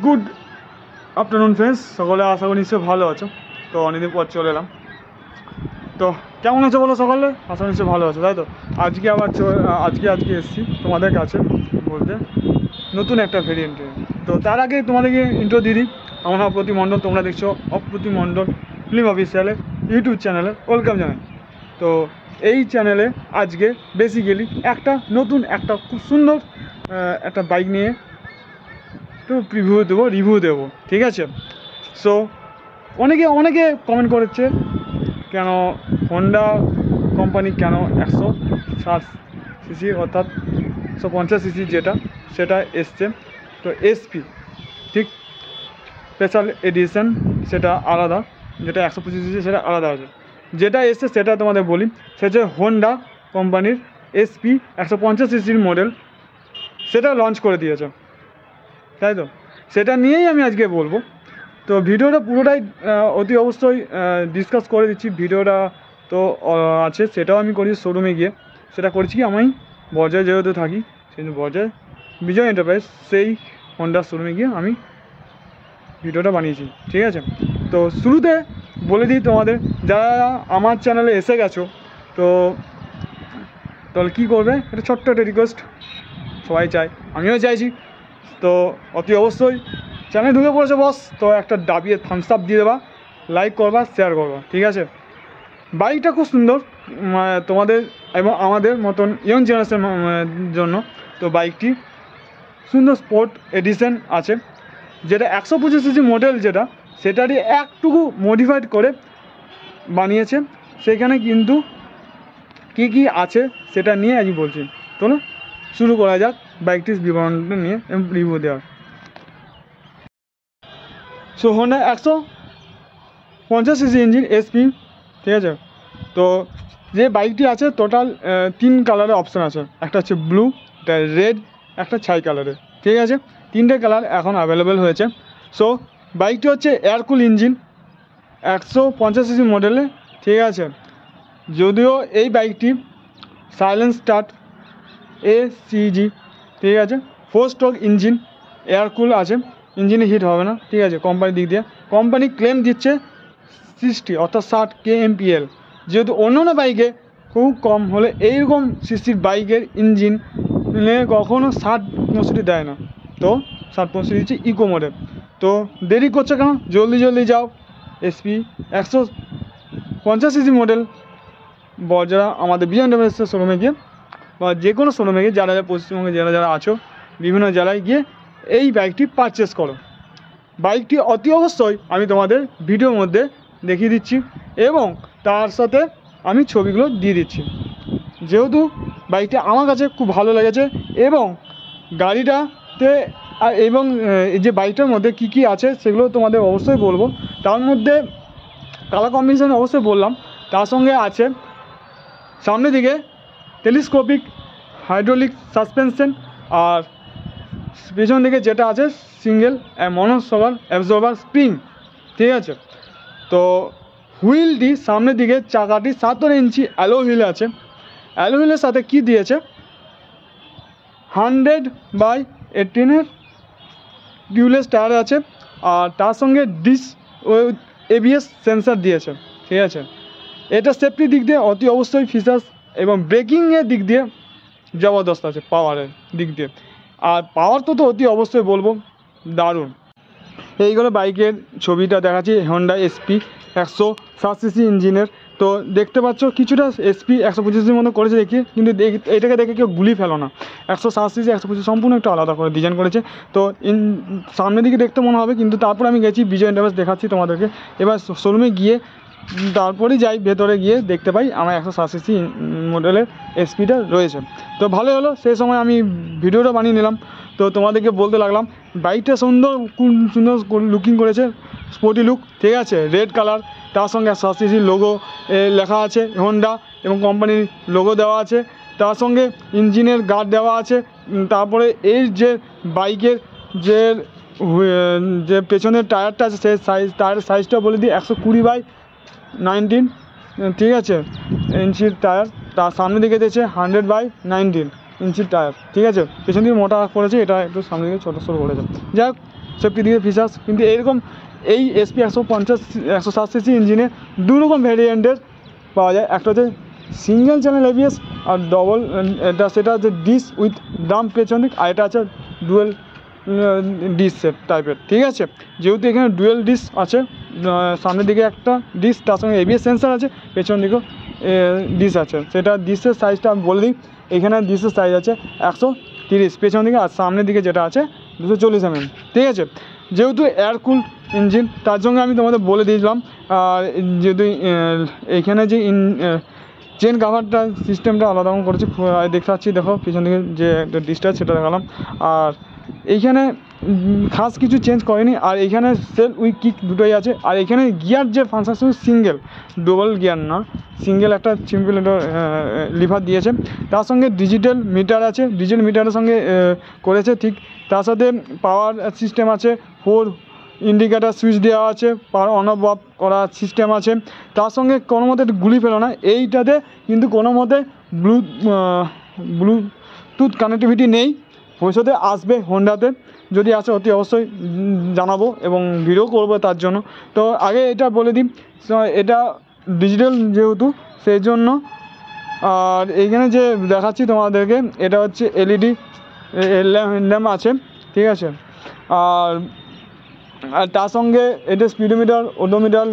Good afternoon friends, সকলে আশা করি নিশ্চয়ই ভালো আছো। তো অনেকদিন পর চলে এলাম। তো কেমন আছো বলো সকলে? আশা করি নিশ্চয়ই ভালো আছো, তাই তো? আজকে আবার আজকে এসেছি তোমাদের কাছে বলতে নতুন একটা ভেরিয়েন্টে। তো তার আগে তোমাদেরকে ইন্ট্রো দিয়ে দিই। আমার নাম প্রতি মণ্ডল, তোমরা দেখছো অপ্রতি মণ্ডল ফিল্ম অফিসিয়ালের ইউটিউব চ্যানেলে ওয়েলকাম জানাই। তো এই চ্যানেলে আজকে বেসিক্যালি একটা খুব সুন্দর একটা বাইক নিয়ে একটু রিভিউ দেবো, ঠিক আছে? সো অনেকে কমেন্ট করেছে কেন হোন্ডা কোম্পানি কেন 160 সিসি অর্থাৎ 150 সিসি সেটা এসছে। তো এসপি ঠিক স্পেশাল এডিশন সেটা আলাদা, যেটা 125 সিসি সেটা আলাদা আছে। যেটা এসছে সেটা তোমাদের বলি, সেটা হচ্ছে হোন্ডা কোম্পানির এসপি 150সিসির মডেল, সেটা লঞ্চ করে দিয়েছে, তাই তো? সেটা নিয়েই আমি আজকে বলবো। তো ভিডিওটা পুরোটাই অতি অবশ্যই ডিসকাস করে দিচ্ছি। ভিডিওটা তো আছে, সেটাও আমি করি শোরুমে গিয়ে। সেটা করছি কি, আমি বর্জয় যেহেতু থাকি, সেই বর্জয় বিজয় এন্টারপ্রাইজ সেই হোন্ডার শোরুমে গিয়ে আমি ভিডিওটা বানিয়েছি, ঠিক আছে? তো শুরুতে বলে দিই তোমাদের, যারা আমার চ্যানেলে এসে গেছো তো তাহলে কী করবে, এটা ছোট্ট একটা রিকোয়েস্ট, সবাই চায়, আমিও চাইছি। তো অতি অবশ্যই চ্যানেলে ঢুকে পড়েছে বস, তো একটা দাবিয়ে থামস আপ দিয়ে দেবা, লাইক করবা, শেয়ার করবা, ঠিক আছে? বাইকটা খুব সুন্দর তোমাদের এবং আমাদের মতন ইয়ং জেনারেশনের জন্য। তো বাইকটি সুন্দর স্পোর্ট এডিশন আছে, যেটা 125সিসি মডেল, সেটারই একটুকু মডিফাইড করে বানিয়েছে। সেখানে কিন্তু কি আছে সেটা নিয়ে আজই বলছি। চলো শুরু করা যাক বাইকটির বিবরণটা নিয়ে রিভিউ দেওয়ার। সো হোন্ডা 150সিসি ইঞ্জিন এসপি, ঠিক আছে? তো যে বাইকটি আছে টোটাল 3 কালারের অপশান আছে, একটা হচ্ছে ব্লু, একটা রেড, একটা ছাই কালারের, ঠিক আছে? 3টে কালার এখন অ্যাভেলেবেল হয়েছে। সো বাইকটি হচ্ছে এয়ারকুল ইঞ্জিন 150সিসি মডেলে, ঠিক আছে? যদিও এই বাইকটি সাইলেন্স স্টার্ট ACG, ঠিক আছে? 4 স্ট্রোক ইঞ্জিন, এয়ারকুল আছে, ইঞ্জিনে হিট হবে না, ঠিক আছে? কোম্পানির দিক দিয়ে কোম্পানি ক্লেম দিচ্ছে 60 অর্থাৎ 60 kmpl, যেহেতু অন্যান্য বাইকে খুব কম হলে এইরকম সিসির বাইকের ইঞ্জিন কখনো 60-65 দেয় না। তো 60-65 দিচ্ছে ইকো মডেল। তো দেরি করছে কেন, জলদি যাও এসপি 150সিসি মডেল যারা আমাদের বিজয় এন্টারপ্রাইজের শোরুমে গিয়ে বা যে কোনো শোরুমে গিয়ে যারা পশ্চিমবঙ্গে যারা আছো বিভিন্ন জেলায় গিয়ে এই বাইকটি পারচেস করো। বাইকটি অতি অবশ্যই আমি তোমাদের ভিডিওর মধ্যে দেখিয়ে দিচ্ছি এবং তার সাথে আমি ছবিগুলো দিয়ে দিচ্ছি, যেহেতু বাইকটি আমার কাছে খুব ভালো লেগেছে। এবং গাড়িটাতে এবং এই যে বাইকটার মধ্যে কি আছে সেগুলো তোমাদের অবশ্যই বলবো। তার মধ্যে কালার কম্বিনেশন অবশ্যই বললাম, তার সঙ্গে আছে সামনের দিকে টেলিস্কোপিক হাইড্রোলিক সাসপেনশন, আর পেছন দিকে যেটা আছে সিঙ্গেল মনোসোলার অ্যাবজর্বার স্প্রিং, ঠিক আছে? তো হুইলটি সামনের দিকে চাকাটি 17 ইঞ্চি অ্যালো হুইল আছে। অ্যালো হুইলের সাথে কি দিয়েছে, 100/18 টিউবলেস টায়ার আছে, আর তার সঙ্গে ABS সেন্সার দিয়েছে, ঠিক আছে? এটা সেফটির দিক দিয়ে অতি অবশ্যই ফিচার্স এবং ব্রেকিংয়ের দিক দিয়ে জবরদস্ত আছে, পাওয়ারের দিক দিয়ে। আর পাওয়ার তো অতি অবশ্যই বলবো দারুণ। এইগুলো বাইকের ছবিটা দেখাচ্ছি, হোন্ডা এসপি 160সিসি ইঞ্জিনের। তো দেখতে পাচ্ছ কিছুটা এসপি 125সির মতো করেছে দেখি, কিন্তু এটাকে দেখে কেউ গুলি ফেলো না। 160সিসি 125 সম্পূর্ণ একটু আলাদা করে ডিজাইন করেছে। তো সামনের দিকে দেখতে মনে হবে, কিন্তু তারপর আমি গেছি বিজয় এন্টারপ্রাইজ দেখাচ্ছি তোমাদেরকে। এবার শোরুমে গিয়ে তারপরেই যাই, ভেতরে গিয়ে দেখতে পাই আমার 160সিসি মডেলের এসপিটা রয়েছে। তো ভালো হলো, সেই সময় আমি ভিডিওটা বানিয়ে নিলাম। তো তোমাদেরকে বলতে লাগলাম বাইকটা সুন্দর লুকিং করেছে, স্পোর্টি লুক, ঠিক আছে? রেড কালার, তার সঙ্গে 160সিসি লোগো লেখা আছে হোন্ডা এবং কোম্পানির লোগো দেওয়া আছে, তার সঙ্গে ইঞ্জিনের গার্ড দেওয়া আছে। তারপরে এই যে বাইকের যে পেছনের টায়ারটা আছে সেই টায়ারের সাইজটা বলে দিই, 120/19, ঠিক আছে? ইঞ্চির টায়ার। তার সামনের দিকে দিয়েছে 100/19 ইঞ্চির টায়ার, ঠিক আছে? পেছন দিকে মোটা করেছে, এটা একটু সামনে দিকে ছোটো সরু করেছে। যাই হোক, সেফটি দিকে ফিচার্স, কিন্তু এইরকম এই এসপি 150-160 ইঞ্জিনে দুরকম ভ্যারিয়েন্টের পাওয়া যায়। একটা হচ্ছে সিঙ্গেল চ্যানেল এবিএস আর ডবল, সেটা হচ্ছে ডিস উইথ ড্রাম পেছন দিক, আর এটা আছে ডুয়েল ডিস টাইপের। ঠিক আছে, যেহেতু এখানে ডুয়েল ডিস আছে, সামনের দিকে একটা ডিস, তার সঙ্গে এবিএস সেন্সার আছে, পেছন দিকেও ডিস আছে। সেটা ডিসের সাইজটা আমি বলে দিই, এখানে ডিসের সাইজ আছে 130 পেছন দিকে, আর সামনের দিকে যেটা আছে 240 mm। ঠিক আছে, যেহেতু এয়ার কুল ইঞ্জিন, তার সঙ্গে আমি তোমাদের বলে দিয়েছিলাম। আর যেহেতু এইখানে যে চেন কাভারটা সিস্টেমটা আলাদা করেছি, দেখতে পাচ্ছি, দেখো পিছন দিকে যে একটা ডিসটা সেটা দেখালাম। আর এইখানে খাস কিছু চেঞ্জ করেনি, আর এইখানে সেল উইথ কিক দুটোই আছে। আর এখানে গিয়ার যে ফাংশন সিঙ্গেল, ডবল গিয়ার না, সিঙ্গেল একটা সিম্পল একটা লিভার দিয়েছে। তার সঙ্গে ডিজিটাল মিটার আছে, ডিজিটাল মিটারের সঙ্গে করেছে। ঠিক তার সাথে পাওয়ার সিস্টেম আছে, 4 ইন্ডিকেটার সুইচ দেওয়া আছে, পাওয়ার অন অফ করার সিস্টেম আছে। তার সঙ্গে কোনো মতে গুলি ফেলো না, এইটাতে কিন্তু কোনো মতে ব্লুটুথ কানেক্টিভিটি নেই। ভবিষ্যতে আসবে হোন্ডাতে, যদি আসে অতি অবশ্যই জানাবো এবং ভিডিও করবো তার জন্য। তো আগে এটা বলে দিই, এটা ডিজিটাল যেহেতু সেই জন্য। আর এইখানে যে দেখাচ্ছি তোমাদেরকে, এটা হচ্ছে এলইডি ল্যাম্প আছে। ঠিক আছে, আর তার সঙ্গে এটা স্পিডোমিটার, ওডোমিটার,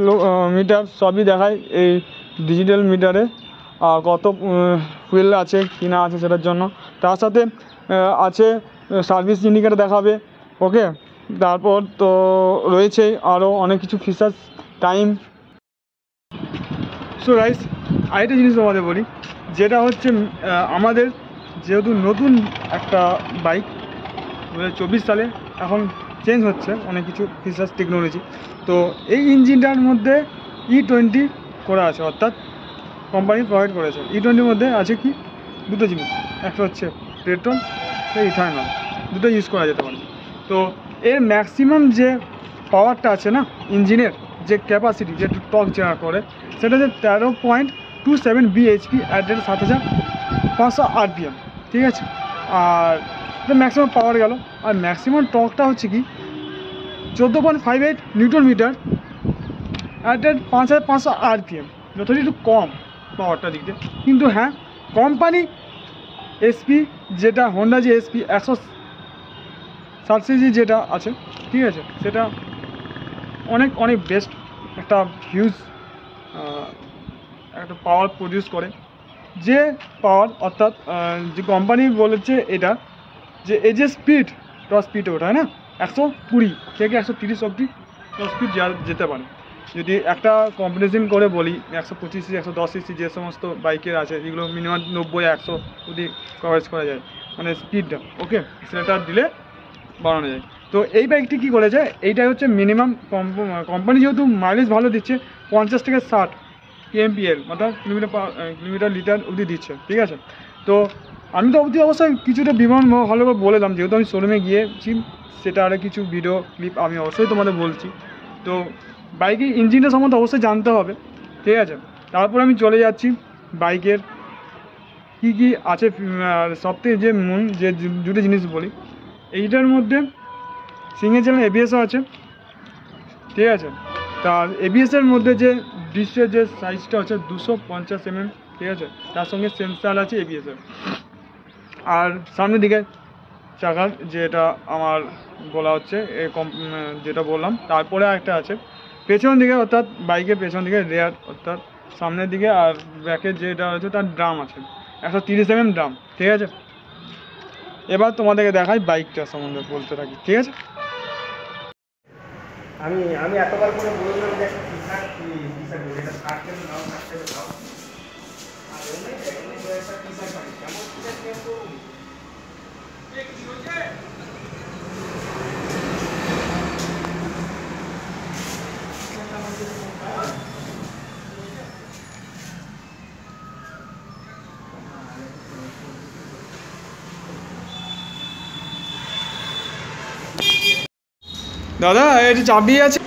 মিটার সবই দেখায় এই ডিজিটাল মিটারে, কত ফুয়েল আছে কি না আছে সেটার জন্য। তার সাথে আছে সার্ভিস ইন্ডিকেটার দেখাবে। ওকে, তারপর তো রয়েছে আরও অনেক কিছু ফিচার্স, টাইম। সো গাইস, আরেকটা জিনিস তোমাদের বলি, যেটা হচ্ছে আমাদের যেহেতু নতুন একটা বাইক 2024 সালে এখন চেঞ্জ হচ্ছে অনেক কিছু ফিচার্স টেকনোলজি, তো এই ইঞ্জিনটার মধ্যে E20 করা আছে, অর্থাৎ কোম্পানি প্রোভাইড করেছে। E20-র মধ্যে আছে কি দুটো জিনিস, একটা হচ্ছে পেট্রোল, ইথানল, দুটো ইউজ করা যেতে পারে। তো এর ম্যাক্সিমাম যে পাওয়ারটা আছে না ইঞ্জিনের, যে ক্যাপাসিটি, যে টর্ক জেনারেট করে, সেটা হচ্ছে 13.27 bhp অ্যাট 7500 rpm। ঠিক আছে, আর ম্যাক্সিমাম পাওয়ার গেল। আর ম্যাক্সিমাম টর্কটা হচ্ছে কি 14.58 নিউটন মিটার অ্যাট 5500 rpm, যথেষ্ট একটু কম পাওয়ারটা দিক দিয়ে। কিন্তু হ্যাঁ, কোম্পানি এসপি যেটা হোন্ডা যে এসপি 160 যেটা আছে, ঠিক আছে, সেটা অনেক অনেক বেস্ট একটা হিউজ একটা পাওয়ার প্রডিউস করে। যে পাওয়ার, অর্থাৎ যে কোম্পানি বলেছে এটা, যে এই যে স্পিড, টপ স্পিড ওটা না 120 থেকে 130 অবধি টপ স্পিড যেতে পারে। যদি একটা কম্পিটিশন করে বলি 125 cc 110 cc যে সমস্ত বাইকের আছে, যেগুলো মিনিমাম 90-100 অবধি কভারেজ করা যায়, মানে স্পিডটা, ওকে, সেটা দিলে বাড়ানো যায়। তো এই বাইকটি কী করেছে, এইটাই হচ্ছে মিনিমাম কোম্পানি যেহেতু মাইলেজ ভালো দিচ্ছে, 50 থেকে 60 kmpl, অর্থাৎ কিলোমিটার লিটার অবধি দিচ্ছে। ঠিক আছে, তো আমি তো অবশ্যই কিছুটা বিবরণ ভালো করে বললাম, যেহেতু আমি শোরুমে গিয়েছি, সেটা আরও কিছু ভিডিও ক্লিপ আমি অবশ্যই তোমাদের বলছি। তো বাইকের ইঞ্জিনটা সম্বন্ধে অবশ্যই জানতে হবে। ঠিক আছে, তারপর আমি চলে যাচ্ছি বাইকের কী কী আছে। সবথেকে যে যে দুটো জিনিস বলি, এইটার মধ্যে সিঙ্গেল চ্যানেল এবিএসও আছে। ঠিক আছে, তার এবিএসের মধ্যে যে ডিসের যে সাইজটা হচ্ছে 250 mm। ঠিক আছে, তার সঙ্গে সেন্সার আছে এবিএসের। আর সামনের দিকে চাকার যেটা আমার বলা হচ্ছে যেটা বললাম, তারপরে একটা আছে পেছন দিকে, অর্থাৎ বাইকের পেছন দিকে রেয়ার, অর্থাৎ সামনের দিকে। আর ব্যাকের যেটা আছে তার ড্রাম আছে 130 mm ড্রাম। ঠিক আছে, এবার তোমাদেরকে দেখাই বাইকটা সম্বন্ধে বলতে থাকি। ঠিক আছে, আমি এতবার করে বললাম যে দাদা এই যে চাবি আছে।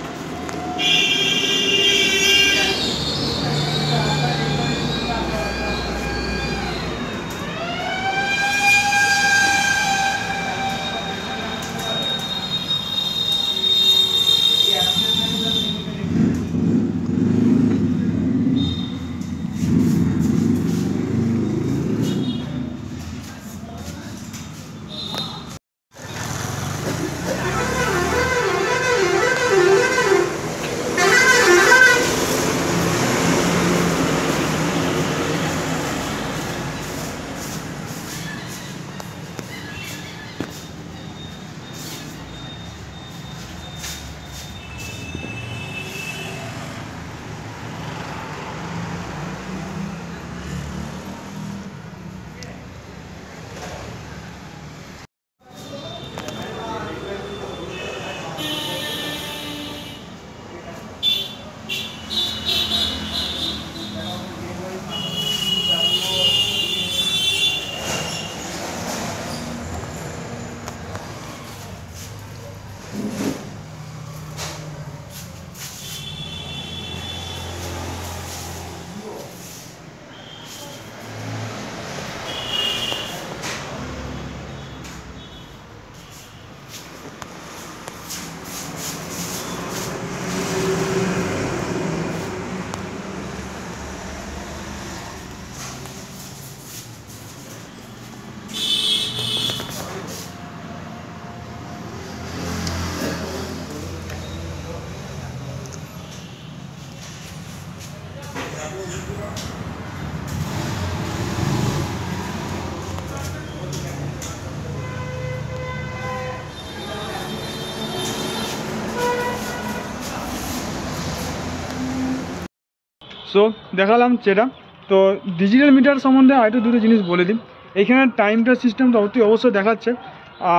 সো দেখালাম সেটা। তো ডিজিটাল মিটার সম্বন্ধে আরেকটু দুটো জিনিস বলে দিই। এইখানে টাইমটা সিস্টেমটা অবশ্যই দেখাচ্ছে।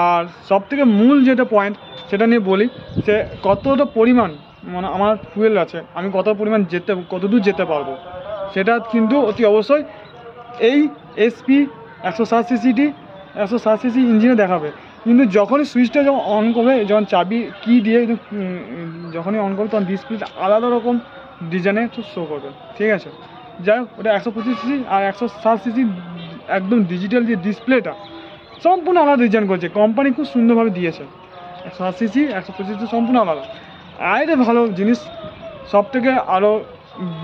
আর সবথেকে মূল যেটা পয়েন্ট সেটা নিয়ে বলি, সে কতটা পরিমাণ মানে আমার ফুয়েল আছে, আমি কত পরিমাণ কতদূর যেতে পারবো, সেটা কিন্তু অবশ্যই এই এসপি 160cc ইঞ্জিনে দেখাবে। কিন্তু যখনই সুইচটা যখন অন করবে, যখন চাবি কি দিয়ে যখনই অন করবে, তখন ডিসপ্লেটা আলাদা রকম ডিজাইনে একটু শো করবে, ঠিক আছে। যাই হোক, ওটা 125cc আর 160cc একদম ডিজিটাল যে ডিসপ্লেটা সম্পূর্ণ আলাদা ডিজাইন করছে, কোম্পানি খুব সুন্দরভাবে দিয়েছে। 160cc 125cc সম্পূর্ণ আলাদা। আর এটা ভালো জিনিস, সবথেকে আরও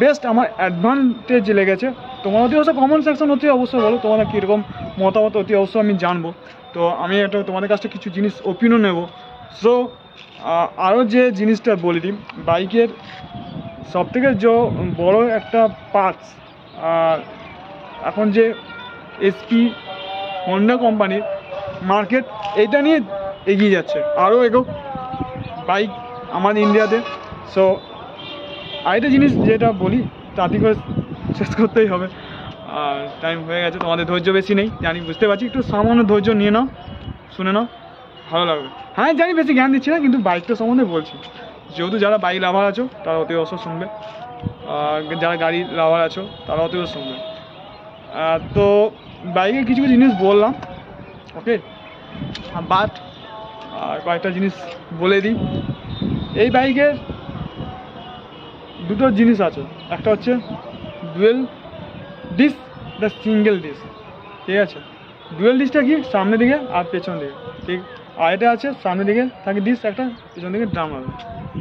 বেস্ট আমার অ্যাডভান্টেজ লেগেছে। তোমরা অবশ্যই কমেন্ট সেকশন অবশ্যই বলো তোমাদের কীরকম মতামত, অবশ্যই আমি জানবো। তো আমি এটা তোমাদের কাছ থেকে কিছু জিনিস ওপিনিয়ন নেব। সো আরও যে জিনিসটা বলে দিই, বাইকের সবথেকে যে বড় একটা পার্টস, এখন যে এসপি হন্ডা কোম্পানির মার্কেট এইটা নিয়ে এগিয়ে যাচ্ছে, আরও এগোক বাইক আমাদের ইন্ডিয়াতে। সো আরেকটা জিনিস যেটা বলি তাড়াতাড়ি করে শেষ করতেই হবে, আর টাইম হয়ে গেছে, তোমাদের ধৈর্য বেশি নেই জানি, বুঝতে পারছি। একটু সামান্য ধৈর্য নিয়ে নাও, শুনে নাও, ভালো লাগবে। হ্যাঁ জানি বেশি জ্ঞান দিচ্ছি না, কিন্তু বাইকটা সম্বন্ধে বলছি, যেহেতু যারা বাইক লাভার আছো তারা অবশ্যই শুনবে, যারা গাড়ি লাভার আছো তারা অবশ্যই শুনবে। তো বাইকের কিছু কিছু জিনিস বললাম, ওকে, বাট কয়েকটা জিনিস বলে দিই। এই বাইকের দুটো জিনিস আছে, একটা হচ্ছে ডুয়েল ডিস্ক, একটা সিঙ্গেল ডিস্ক, ঠিক আছে। ডুয়েল ডিস্কটা কি, সামনের দিকে আর পেছন দিকে, ঠিক। আর এটা আছে সামনের দিকে থাকে ডিস্ক একটা, পেছন দিকে ড্রাম হবে,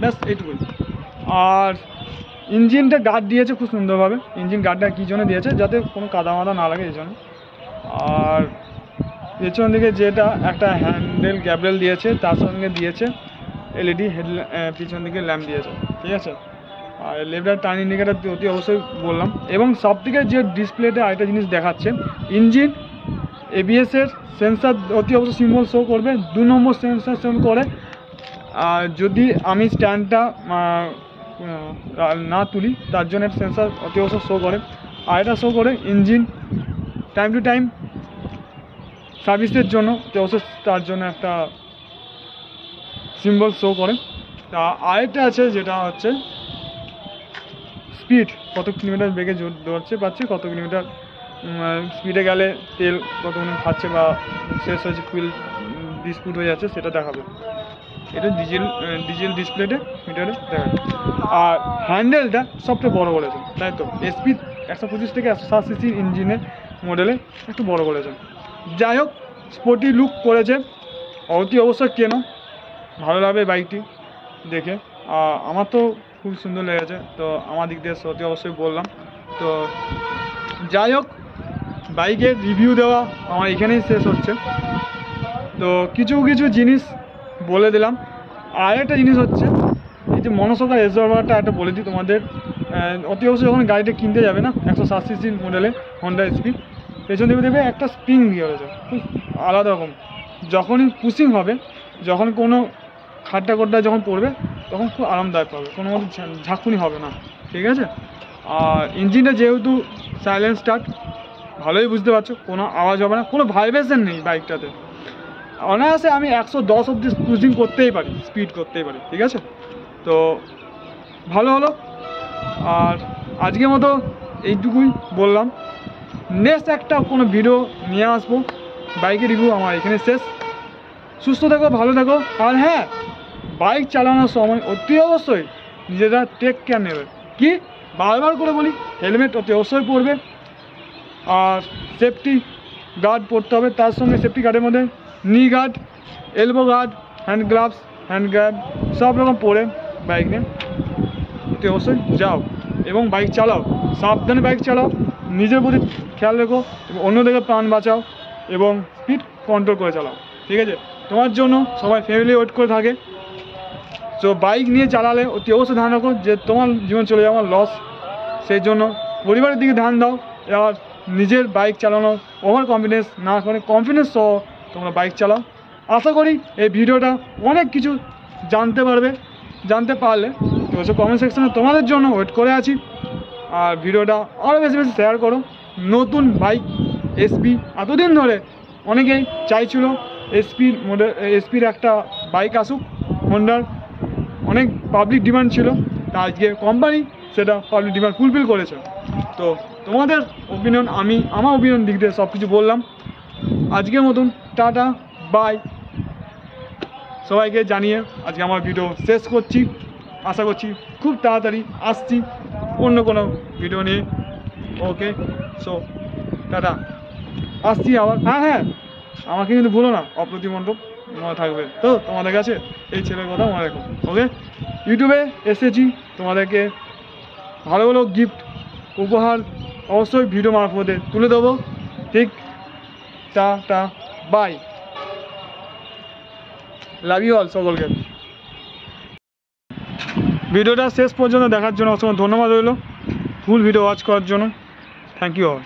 ব্যাস এইটুকুই। আর ইঞ্জিনটা গার্ড দিয়েছে খুব সুন্দরভাবে। ইঞ্জিন গার্ডটা কী জন্য দিয়েছে, যাতে কোনো কাদা মাদা না লাগে এই জন্য। আর পেছন দিকে যেটা একটা হ্যান্ডেল গ্যাব্রেল দিয়েছে, তার সঙ্গে দিয়েছে এলইডি পিছন দিকে ল্যাম্প দিয়েছে, ঠিক আছে। আর লেফট টার্ন ইন্ডিকেটার অবশ্যই বললাম। এবং সব থেকে যে ডিসপ্লেতে আরেকটা জিনিস দেখাচ্ছে, ইঞ্জিন এবিএসের সেন্সার অবশ্যই সিম্বল শো করবে, 2 নম্বর সেন্সার শো করে। আর যদি আমি স্ট্যান্ডটা না তুলি, তার জন্য একটা সেন্সার অবশ্যই শো করে। আর এটা শো করে ইঞ্জিন টাইম টু টাইম সার্ভিসের জন্য, অবশ্যই তার জন্য একটা সিম্বল শো করে। তা আরেকটা আছে যেটা হচ্ছে স্পিড, কত কিলোমিটার বেগে পাচ্ছে, কত কিলোমিটার স্পিডে গেলে তেল কতক্ষণ খাচ্ছে বা শেষ হয়েছে, ফুয়েল ডিসপুট হয়ে যাচ্ছে, সেটা দেখাবে। এটা ডিজেল ডিসপ্লেতে মিটারে দেখাবে। আর হ্যান্ডেলটা সবচেয়ে বড় করেছে, তাই তো এসপি 125 থেকে 160cc ইঞ্জিনের মডেলে একটু বড় করেছে। যাই হোক, স্পোর্টি লুক করেছে, অবশ্যই কেনো, ভালো লাগবে বাইকটি দেখে। আমার তো খুব সুন্দর লেগেছে, তো আমার দিক দিয়ে অবশ্যই বললাম। তো যাই হোক, বাইকের রিভিউ দেওয়া আমার এখানেই শেষ হচ্ছে। তো কিছু কিছু জিনিস বলে দিলাম। আর একটা জিনিস হচ্ছে, এই যে মনোসকা রেজর্ভারটা একটা বলে দিই তোমাদের, অবশ্যই যখন গাড়িটা কিনতে যাবে না, 160cc মডেলে হন্ডা এসপি, পেছন দিকে দেবে একটা স্প্রিং দিয়ে রয়েছে, খুব আলাদা রকম। যখনই পুশিং হবে, যখন কোনো খাড্ডা খড্ডা যখন পড়বে, তখন খুব আরামদায়ক হবে, কোনো মতো ঝাঁকুনি হবে না, ঠিক আছে। আর ইঞ্জিনটা যেহেতু সাইলেন্ট স্টার্ট, ভালোই বুঝতে পারছো, কোনো আওয়াজ হবে না, কোনো ভাইব্রেশন নেই বাইকটাতে। অনায়াসে আমি 110 অবধি ক্রুজিং করতেই পারি, স্পিড করতেই পারি, ঠিক আছে। তো ভালো হলো। আর আজকের মতো এইটুকুই বললাম, নেক্সট একটা কোনো ভিডিও নিয়ে আসবো। বাইকের রিভিউ আমার এখানে শেষ। সুস্থ থাকো, ভালো থাকো। আর হ্যাঁ, বাইক চালানোর সময় অবশ্যই নিজেরা টেক কেয়ার নেবে। কি বারবার করে বলি, হেলমেট অবশ্যই পরবে, আর সেফটি গার্ড পরতে হবে। তার সঙ্গে সেফটি গার্ডের মধ্যে knee guard, elbow guard, hand gloves, hand guard সব রকম পরে বাইক নিয়ে অবশ্যই যাও এবং বাইক চালাও, সাবধানে বাইক চালাও, নিজের প্রতি খেয়াল রেখো এবং অন্যদেরকে প্রাণ বাঁচাও এবং স্পিড কন্ট্রোল করে চালাও, ঠিক আছে। তোমার জন্য সবাই ফ্যামিলি ওয়েট করে থাকে। তো বাইক নিয়ে চালালে অবশ্যই ধ্যান রাখো যে তোমার জীবন চলে যাওয়ার লস, সেই জন্য পরিবারের দিকে ধ্যান দাও, আর নিজের বাইক চালানোর ওভার কনফিডেন্স না করে কনফিডেন্স সহ তোমরা বাইক চালাও। আশা করি এই ভিডিওটা অনেক কিছু জানতে পারলে। তো সে কমেন্ট সেকশনে তোমাদের জন্য ওয়েট করে আছি। আর ভিডিওটা আরও বেশি বেশি শেয়ার করো। নতুন বাইক এসপি এতদিন ধরে অনেকেই চাইছিল এসপির একটা বাইক আসুক, হোন্ডার অনেক পাবলিক ডিমান্ড ছিল, তা আজকে কোম্পানি সেটা পাবলিক ডিমান্ড ফুলফিল করেছে। তো তোমাদের ওপিনিয়ন, আমার ওপিনিয়ন দিক দিয়ে সব কিছু বললাম। আজকের মতন টাটা বাই সবাইকে জানিয়ে আজকে আমার ভিডিও শেষ করছি। আশা করছি খুব তাড়াতাড়ি আসছি অন্য কোনো ভিডিও নিয়ে। ওকে, সো টাটা, আসছি আবার। হ্যাঁ, আমাকে কিন্তু ভুলো না, অপ্রতিম মণ্ডপ মনে থাকবে তো তোমাদের কাছে, এই ছেলের কথা মনে রেখো। ওকে, ইউটিউবে এসেছি তোমাদেরকে ভালো ভালো গিফট উপহার অবশ্যই ভিডিও মারফতে তুলে দেবো। ঠিক, tata bye, love you all সকলকে। ভিডিওটা শেষ পর্যন্ত দেখার জন্য অসংখ্য ধন্যবাদ রইল, ফুল ভিডিও ওয়াচ করার জন্য। Thank you all.